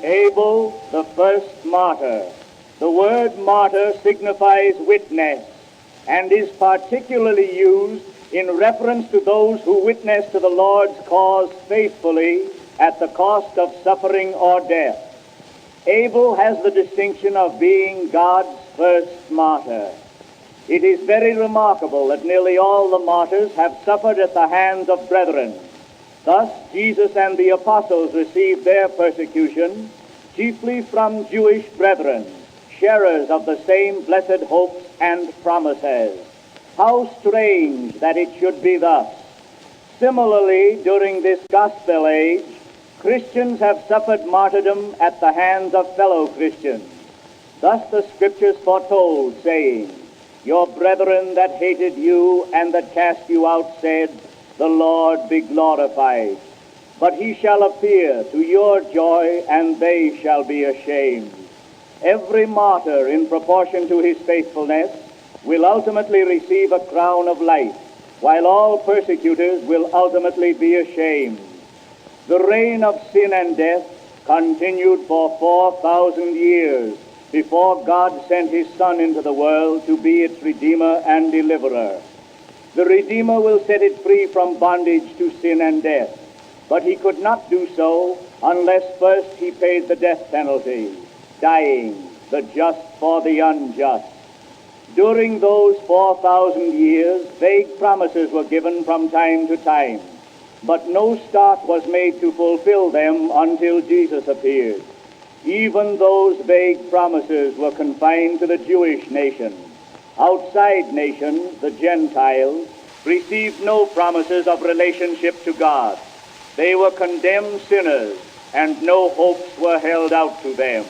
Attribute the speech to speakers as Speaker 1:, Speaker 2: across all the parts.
Speaker 1: Abel, the first martyr. The word martyr signifies witness and is particularly used in reference to those who witness to the Lord's cause faithfully at the cost of suffering or death. Abel has the distinction of being God's first martyr. It is very remarkable that nearly all the martyrs have suffered at the hands of brethren. Thus, Jesus and the apostles received their persecution chiefly from Jewish brethren, sharers of the same blessed hopes and promises. How strange that it should be thus. Similarly, during this gospel age, Christians have suffered martyrdom at the hands of fellow Christians. Thus the Scriptures foretold, saying, "Your brethren that hated you and that cast you out said, The Lord be glorified. But he shall appear to your joy, and they shall be ashamed." Every martyr, in proportion to his faithfulness, will ultimately receive a crown of life, while all persecutors will ultimately be ashamed. The reign of sin and death continued for 4,000 years before God sent his Son into the world to be its Redeemer and Deliverer. The Redeemer will set it free from bondage to sin and death, but he could not do so unless first he paid the death penalty, dying, the just for the unjust. During those 4,000 years, vague promises were given from time to time, but no start was made to fulfill them until Jesus appeared. Even those vague promises were confined to the Jewish nation. Outside nations, the Gentiles, received no promises of relationship to God. They were condemned sinners, and no hopes were held out to them.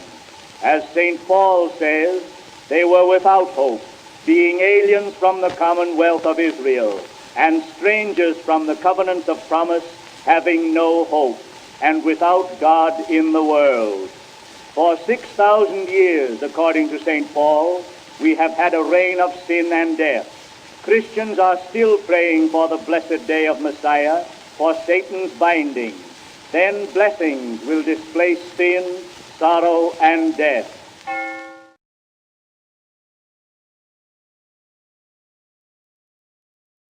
Speaker 1: As St. Paul says, they were without hope, being aliens from the commonwealth of Israel, and strangers from the covenants of promise, having no hope, and without God in the world. For 6,000 years, according to St. Paul, we have had a reign of sin and death. Christians are still praying for the blessed day of Messiah, for Satan's binding. Then blessings will displace sin, sorrow, and death.